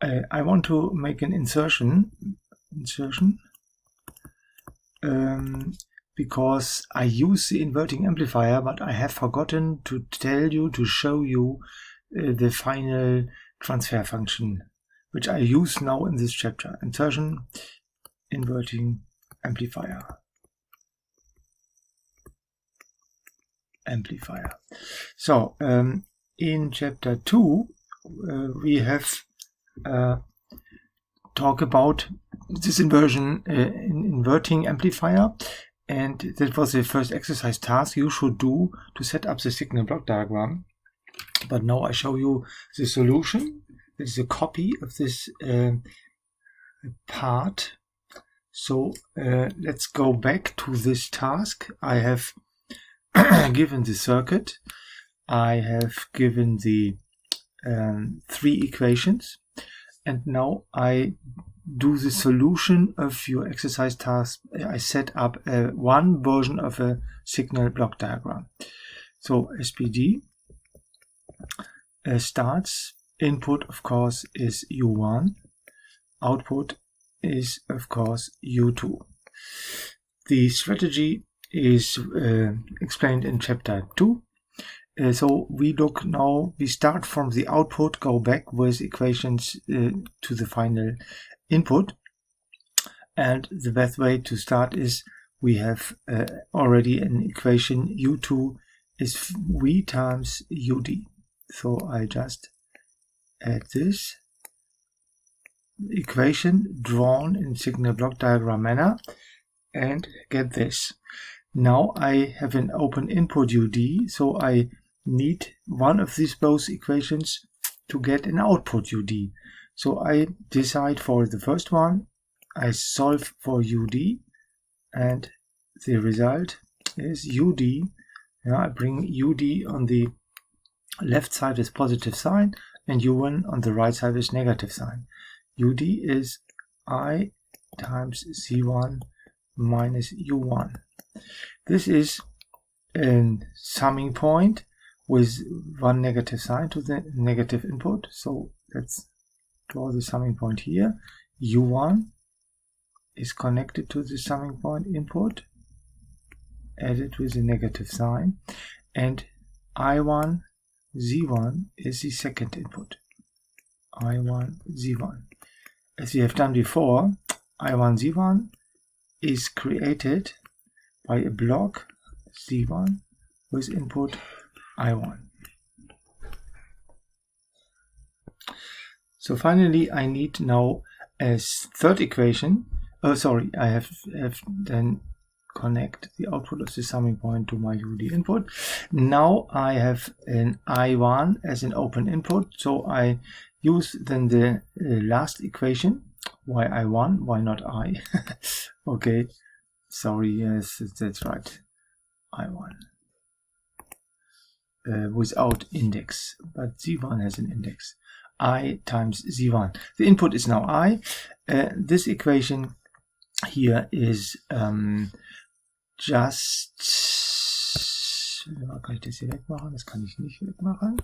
I want to make an insertion because I use the inverting amplifier, but I have forgotten to show you the final transfer function, which I use now in this chapter. Insertion, inverting amplifier. So in chapter 2 we have talk about this inverting amplifier, and that was the first exercise task you should do to set up the signal block diagram. But now I show you the solution. It is a copy of this part. So let's go back to this task. I have given the circuit. I have given the 3 equations, and now I do the solution of your exercise task. I set up one version of a signal block diagram. So SPD starts, input of course is U1, output is of course U2. The strategy is explained in chapter 2. So we start from the output, go back with equations to the final input, and the best way to start is we have already an equation. U2 is V times UD. So I just add this equation drawn in signal block diagram manner and get this. Now I have an open input UD, so I need one of these both equations to get an output UD. So I decide for the first one, I solve for UD, and the result is UD. Now I bring UD on the left side with positive sign and U1 on the right side with negative sign. UD is I times C1 minus U1. This is a summing point with one negative sign to the negative input. So let's draw the summing point here. U1 is connected to the summing point input, added with a negative sign, and I1 Z1 is the second input. I1 Z1. As we have done before, I1 Z1 is created by a block Z1 with input I1. So finally I need now a third equation. I have then connect the output of the summing point to my UD input. Now I have an I1 as an open input, so I use then the last equation. Why I1? Why not I? Okay, sorry, yes, that's right. I1 without index, but Z1 has an index. I times Z1. The input is now I. This equation here is just, kann ich das hier wegmachen? Das kann ich nicht wegmachen.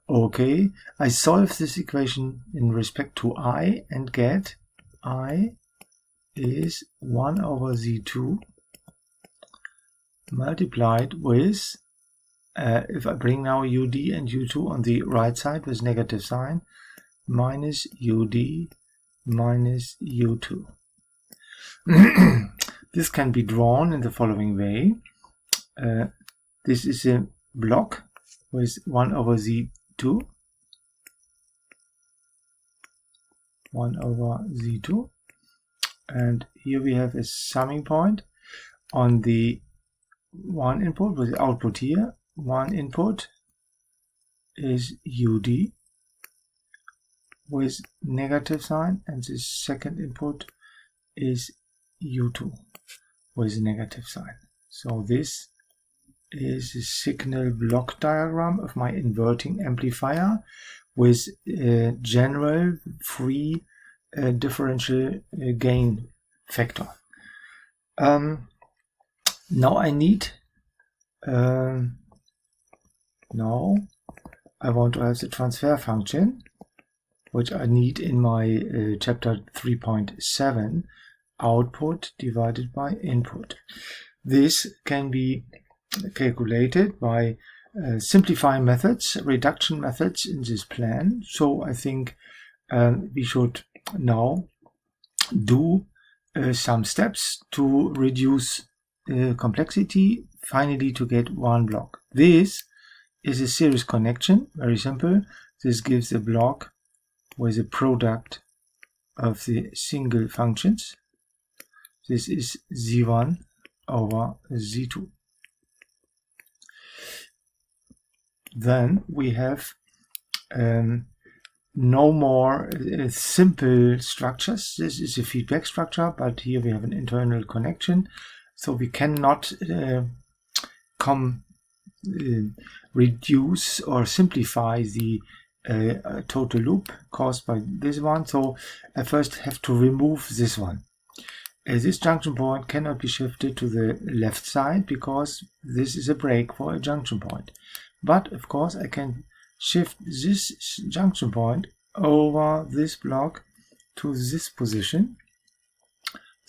Okay, I solve this equation in respect to I and get I is 1 over Z2 multiplied with, if I bring now UD and U2 on the right side with negative sign, minus UD minus U2. This can be drawn in the following way. This is a block with 1 over Z2, 1 over Z2, and here we have a summing point on the one input with the output here. One input is UD with negative sign, and the second input is U2 with negative sign. So this is a signal block diagram of my inverting amplifier with a general free differential gain factor. Now I need now I want to have the transfer function, which I need in my chapter 3.7, output divided by input. This can be calculated by simplifying methods, reduction methods in this plan. So I think we should now do some steps to reduce complexity, finally to get one block. This is a series connection, very simple. This gives a block with a product of the single functions. This is Z1 over Z2. Then we have no more simple structures. This is a feedback structure, but here we have an internal connection, so we cannot reduce or simplify the total loop caused by this one. So I first have to remove this one. This junction point cannot be shifted to the left side because this is a break for a junction point. But of course I can shift this junction point over this block to this position.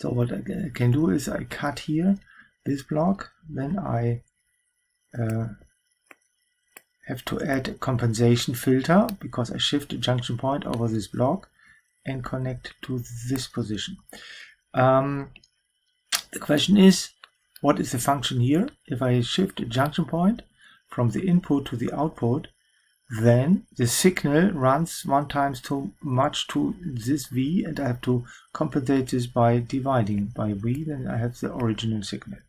So what I can do is I cut here this block, then I have to add a compensation filter because I shift the junction point over this block and connect to this position. The question is, what is the function here? If I shift a junction point from the input to the output, then the signal runs one times too much to this V, and I have to compensate this by dividing by V, then I have the original signal.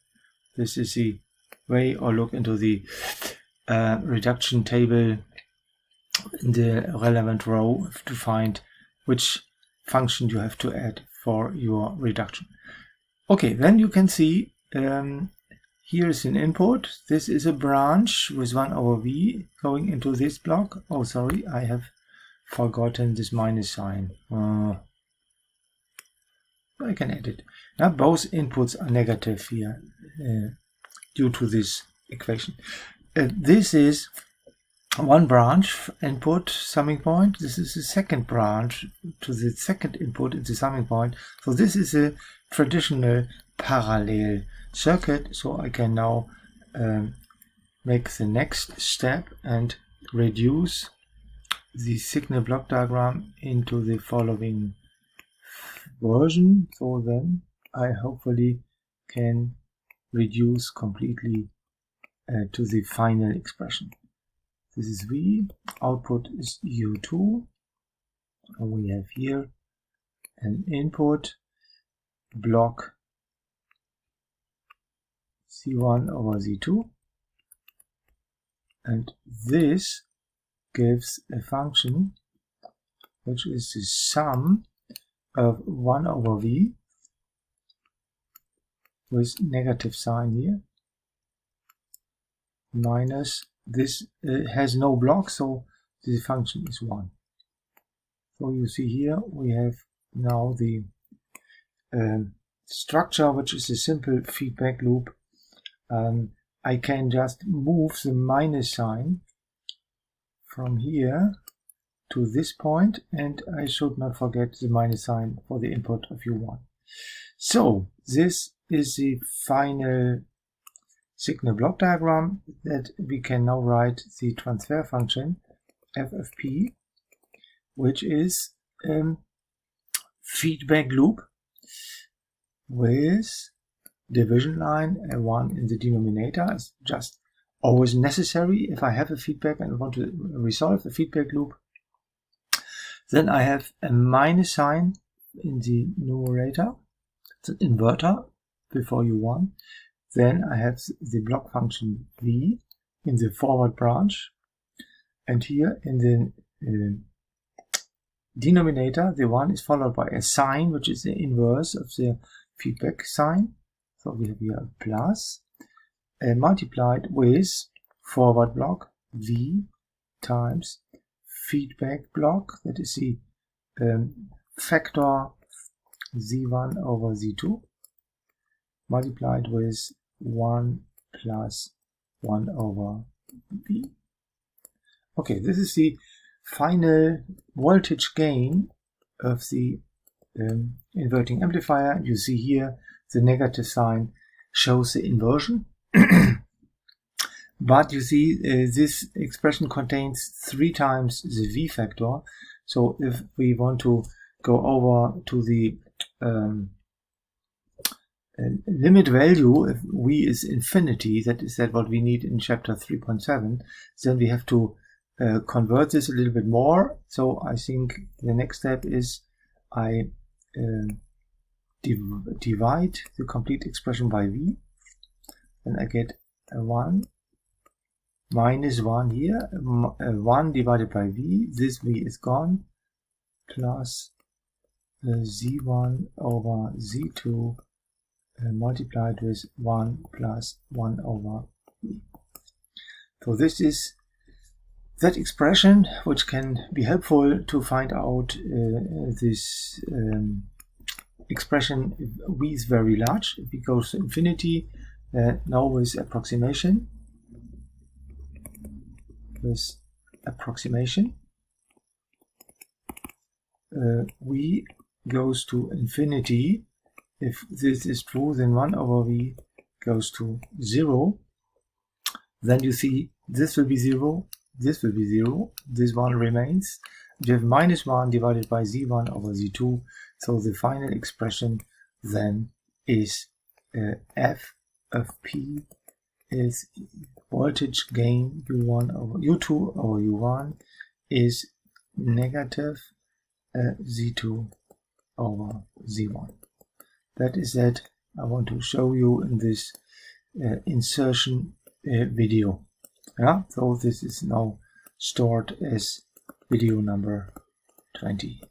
This is the way, or look into the reduction table in the relevant row to find which function you have to add for your reduction. Okay, then you can see here is an input. This is a branch with 1 over V going into this block. Oh, sorry, I have forgotten this minus sign. I can add it. Now both inputs are negative here due to this equation. This is one branch input summing point. This is the second branch to the second input in the summing point. So this is a traditional parallel circuit. So I can now make the next step and reduce the signal block diagram into the following version. So then I hopefully can reduce completely to the final expression. This is V, output is U2, and we have here an input block C1 over Z2, and this gives a function which is the sum of 1 over V with negative sign here minus this has no block, so the function is 1. So you see here we have now the structure, which is a simple feedback loop. I can just move the minus sign from here to this point, and I should not forget the minus sign for the input of U1. So this is the final signal block diagram that we can now write the transfer function f of p, which is feedback loop with division line and 1 in the denominator. Is just always necessary if I have a feedback and want to resolve a feedback loop. Then I have a minus sign in the numerator. It's an inverter before U1. Then I have the block function V in the forward branch, and here in the denominator the 1 is followed by a sign which is the inverse of the feedback sign. So we have here a plus multiplied with forward block V times feedback block, that is the factor Z1 over Z2 multiplied with 1 plus 1 over V. Okay, this is the final voltage gain of the inverting amplifier. You see here the negative sign shows the inversion. But you see this expression contains 3 times the V factor. So if we want to go over to the limit value, if V is infinity, that is what we need in chapter 3.7, then we have to convert this a little bit more. So I think the next step is I divide the complete expression by V, and I get a 1 minus 1 here, 1 divided by V, this V is gone, plus Z1 over Z2 multiplied with 1 plus 1 over V. So this is that expression which can be helpful to find out this expression if V is very large. If it goes to infinity, now with approximation, V goes to infinity. If this is true, then 1 over V goes to 0. Then you see this will be 0, this will be 0, this one remains. You have minus 1 divided by Z1 over Z2. So the final expression then is F of P is voltage gain U1 over U2 over U1 is negative Z2 over Z1. That is that I want to show you in this insertion video. Yeah, so this is now stored as video number 20.